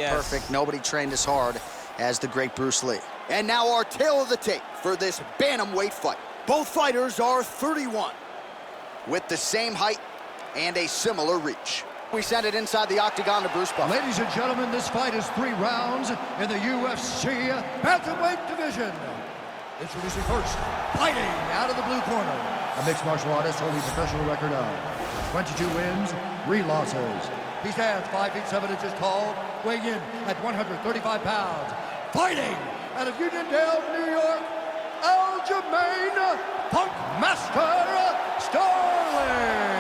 Yes. perfect. Nobody trained as hard as the great Bruce Lee. And now our tale of the tape for this bantamweight fight. Both fighters are 31, with the same height and a similar reach. We send it inside the octagon to Bruce Buffer. Ladies and gentlemen, this fight is 3 rounds in the UFC bantamweight division. Introducing first, fighting out of the blue corner, a mixed martial artist holding a professional record of 22 wins, 3 losses. He stands 5 feet 7 inches tall, weighing in at 135 pounds. Fighting out of Uniondale, New York, Aljamain, Punkmaster Sterling.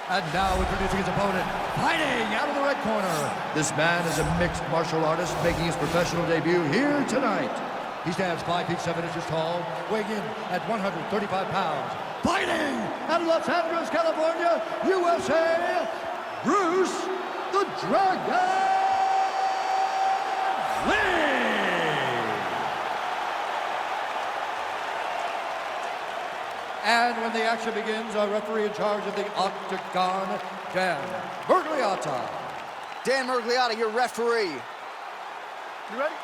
And now introducing his opponent, fighting out of the red corner. This man is a mixed martial artist making his professional debut here tonight. He stands 5 feet 7 inches tall, weighing in at 135 pounds. Fighting out of Los Angeles, California, USA, Bruce the Dragon Lee. And when the action begins, our referee in charge of the octagon, Dan Mergliotta. Dan Mergliotta, your referee. You ready?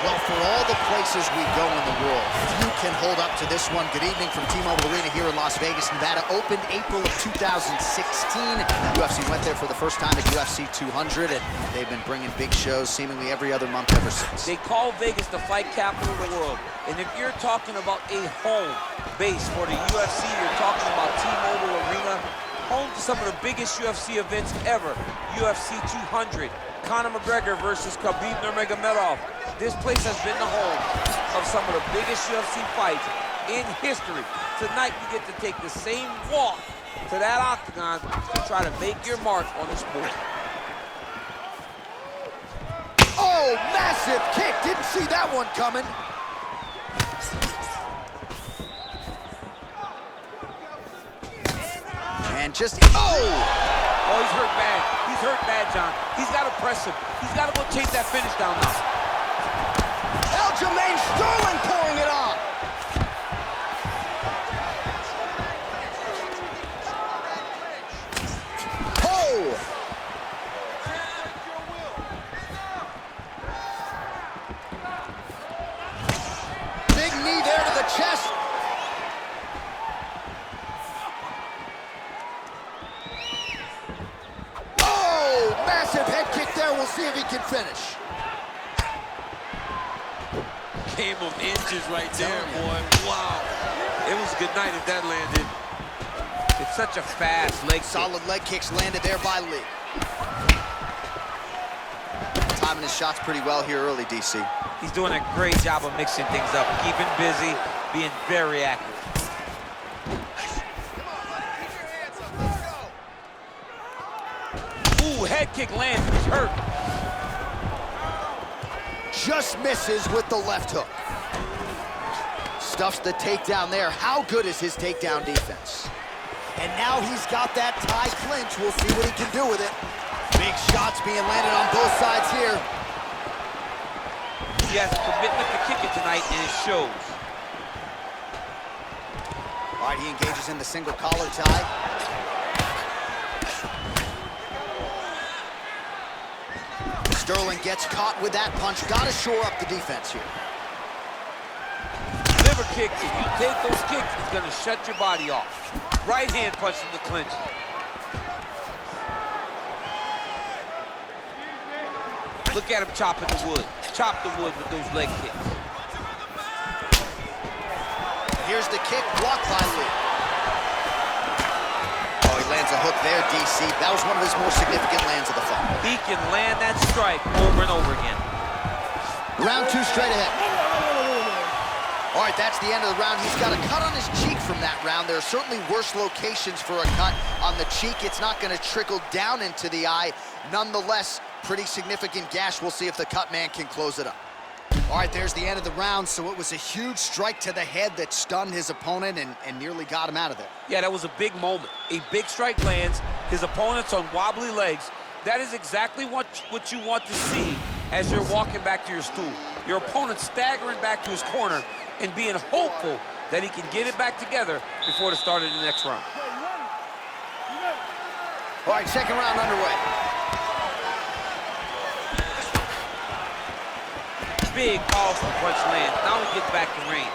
Well, for all the places we go in the world, few can hold up to this one. Good evening from T-Mobile Arena here in Las Vegas, Nevada. Opened April of 2016. UFC went there for the first time at UFC 200, and they've been bringing big shows seemingly every other month ever since. They call Vegas the fight capital of the world. And if you're talking about a home base for the UFC, you're talking about T-Mobile Arena, home to some of the biggest UFC events ever. UFC 200, Conor McGregor versus Khabib Nurmagomedov. This place has been the home of some of the biggest UFC fights in history. Tonight, you get to take the same walk to that octagon to try to make your mark on the sport. Oh, massive kick. Didn't see that one coming. And just, oh! Oh, he's hurt bad. He's hurt bad, John. He's got to press him. He's got to go chase that finish down now. Aljamain Sterling pouring it on. Oh! Big knee there to the chest. Oh! Massive head kick there. We'll see if he can finish. Game of inches right there, boy. Wow. It was a good night if that landed. It's such a fast leg Solid kick. leg kicks landed there by Lee. Timing his shots pretty well here early, DC. He's doing a great job of mixing things up, keeping busy, being very accurate. Ooh, head kick lands. He's hurt. Just misses with the left hook. Stuffs the takedown there. How good is his takedown defense? And now he's got that tie clinch. We'll see what he can do with it. Big shots being landed on both sides here. He has a commitment to kick it tonight, and it shows. All right, he engages in the single collar tie. Sterling gets caught with that punch. Got to shore up the defense here. Liver kicks, if you take those kicks, it's going to shut your body off. Right hand punch from the clinch. Look at him chopping the wood. Chop the wood with those leg kicks. Here's the kick, blocked by Lee. Oh, he lands a hook there, DC. That was one of his more significant lands of the fight. He can land that strike over and over again. Round 2 straight ahead. All right, that's the end of the round. He's got a cut on his cheek from that round. There are certainly worse locations for a cut on the cheek. It's not going to trickle down into the eye. Nonetheless, pretty significant gash. We'll see if the cut man can close it up. All right, there's the end of the round. So it was a huge strike to the head that stunned his opponent and nearly got him out of there. Yeah, that was a big moment. A big strike lands. His opponent's on wobbly legs. That is exactly what you want to see as you're walking back to your stool. Your opponent staggering back to his corner and being hopeful that he can get it back together before the start of the next round. All right, second round underway. Big, powerful punch lands. Now he gets back to range.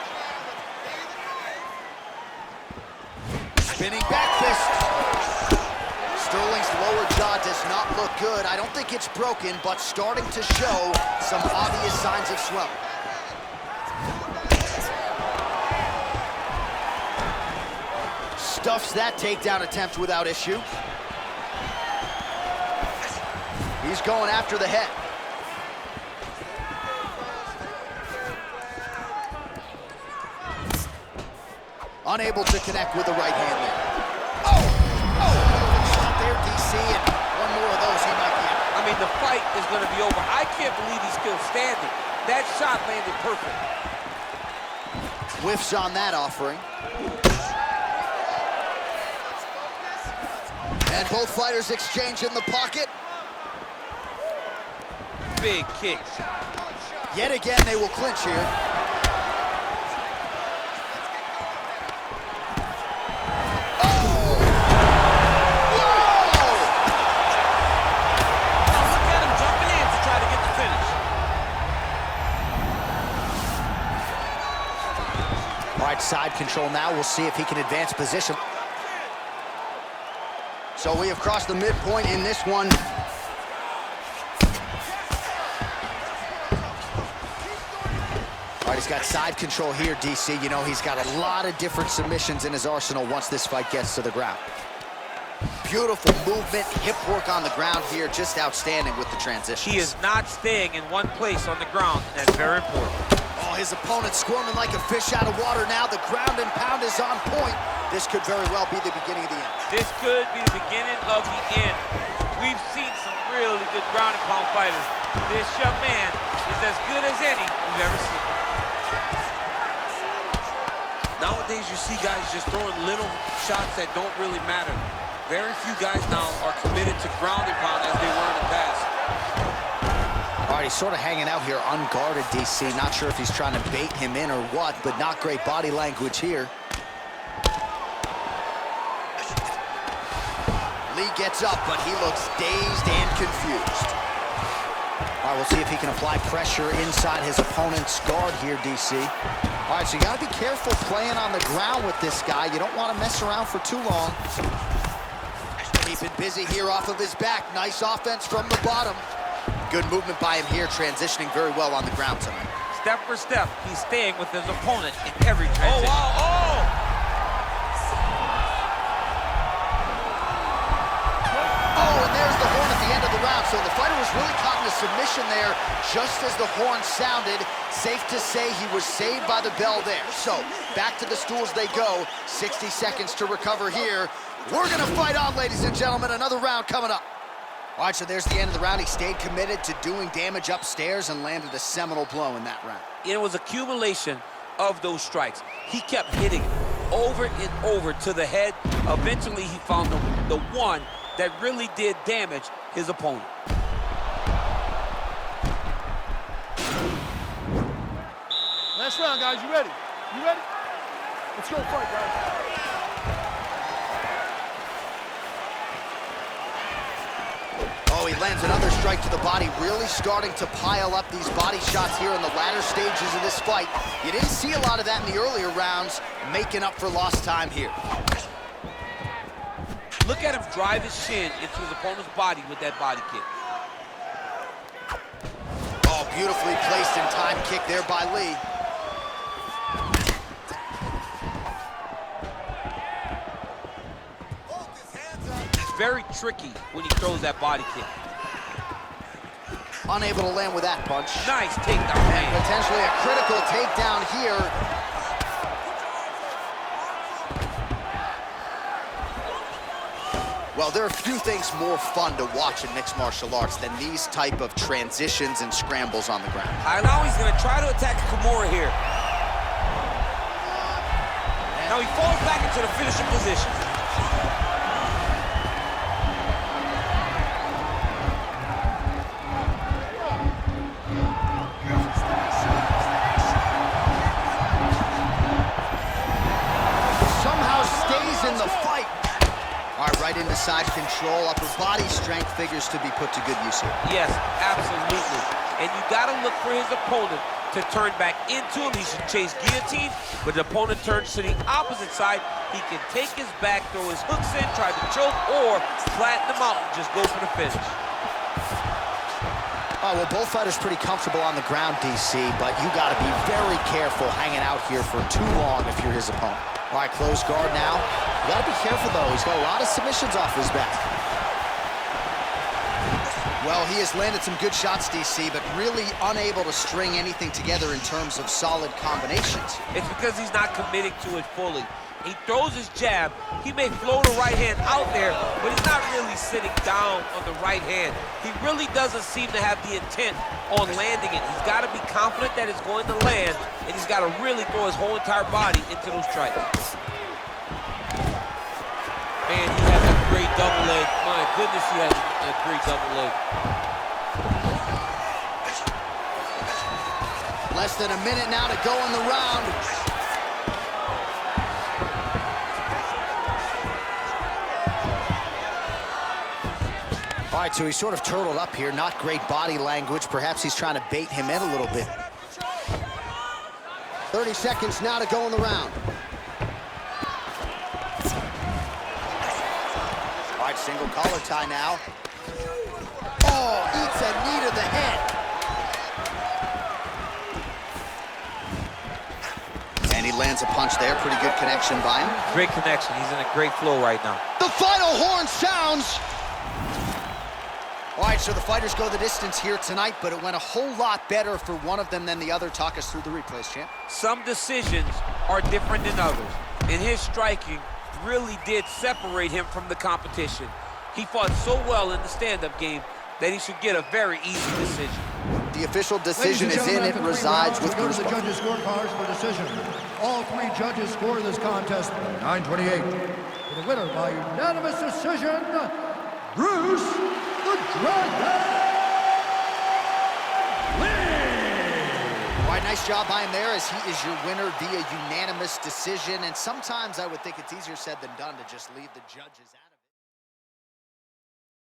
Spinning back fist. Sterling's lower jaw does not look good. I don't think it's broken, but starting to show some obvious signs of swelling. Stuffs that takedown attempt without issue. He's going after the head. Unable to connect with the right hand there. Shot there, DC, and one more of those he might be out. I mean, the fight is going to be over. I can't believe he's still standing. That shot landed perfect. Whiffs on that offering. And both fighters exchange in the pocket. Big kicks. Yet again, they will clinch here. Side control now. We'll see if he can advance position. So we have crossed the midpoint in this one. All right, he's got side control here, DC. You know, he's got a lot of different submissions in his arsenal once this fight gets to the ground. Beautiful movement, hip work on the ground here, just outstanding with the transitions. He is not staying in one place on the ground, and that's very important. Oh, his opponent squirming like a fish out of water now. The ground and pound is on point. This could very well be the beginning of the end. This could be the beginning of the end. We've seen some really good ground and pound fighters. This young man is as good as any we've ever seen. Nowadays, you see guys just throwing little shots that don't really matter. Very few guys now are committed to ground and pound as they were in the past. All right, he's sort of hanging out here unguarded, DC. Not sure if he's trying to bait him in or what, but not great body language here. Lee gets up, but he looks dazed and confused. All right, we'll see if he can apply pressure inside his opponent's guard here, DC. All right, so you got to be careful playing on the ground with this guy. You don't want to mess around for too long. Keeping busy here off of his back. Nice offense from the bottom. Good movement by him here, transitioning very well on the ground tonight. Step for step, he's staying with his opponent in every transition. Oh, wow, oh! Oh, and there's the horn at the end of the round. So the fighter was really caught in a submission there just as the horn sounded. Safe to say he was saved by the bell there. So back to the stools they go. 60 seconds to recover here. We're going to fight on, ladies and gentlemen. Another round coming up. All right, so there's the end of the round. He stayed committed to doing damage upstairs and landed a seminal blow in that round. It was accumulation of those strikes. He kept hitting over and over to the head. Eventually, he found the one that really did damage his opponent. Last round, guys. You ready? You ready? Let's go fight, guys. Oh, he lands another strike to the body, really starting to pile up these body shots here in the latter stages of this fight. You didn't see a lot of that in the earlier rounds, making up for lost time here. Look at him drive his shin into his opponent's body with that body kick. Oh, beautifully placed in time kick there by Lee. Very tricky when he throws that body kick. Unable to land with that punch. Nice takedown, man. Potentially a critical takedown here. Well, there are few things more fun to watch in mixed martial arts than these type of transitions and scrambles on the ground. All right, now he's going to try to attack Kimura here. Now he falls back into the finishing position. inside control, upper body strength figures to be put to good use here. Yes, absolutely. And you got to look for his opponent to turn back into him. He should chase guillotine, but the opponent turns to the opposite side. He can take his back, throw his hooks in, try to choke, or flatten him out and just go for the finish. Well, both fighters pretty comfortable on the ground, DC, but you got to be very careful hanging out here for too long if you're his opponent. All right, close guard now. You got to be careful, though. He's got a lot of submissions off his back. Well, he has landed some good shots, DC, but really unable to string anything together in terms of solid combinations. It's because he's not committing to it fully. He throws his jab. He may float a right hand out there, but he's not really sitting down on the right hand. He really doesn't seem to have the intent on landing it. He's got to be confident that it's going to land, and he's got to really throw his whole entire body into those strikes. Man, he has a great double leg. My goodness, he has a great double leg. Less than a minute now to go in the round. All right, so he's sort of turtled up here. Not great body language. Perhaps he's trying to bait him in a little bit. 30 seconds now to go in the round. All right, single collar tie now. Oh, eats a knee to the head. And he lands a punch there. Pretty good connection by him. Great connection. He's in a great flow right now. The final horn sounds. All right, so the fighters go the distance here tonight, but it went a whole lot better for one of them than the other. Talk us through the replays, champ. Some decisions are different than others, and his striking really did separate him from the competition. He fought so well in the stand-up game that he should get a very easy decision. The official decision is in. It resides with Bruce. Go to the judges' scorecards for decision. All three judges score this contest 9-28. For the winner by unanimous decision, Bruce the Dragon Lee! All right, nice job by him there as he is your winner via unanimous decision. And sometimes I would think it's easier said than done to just leave the judges out of it.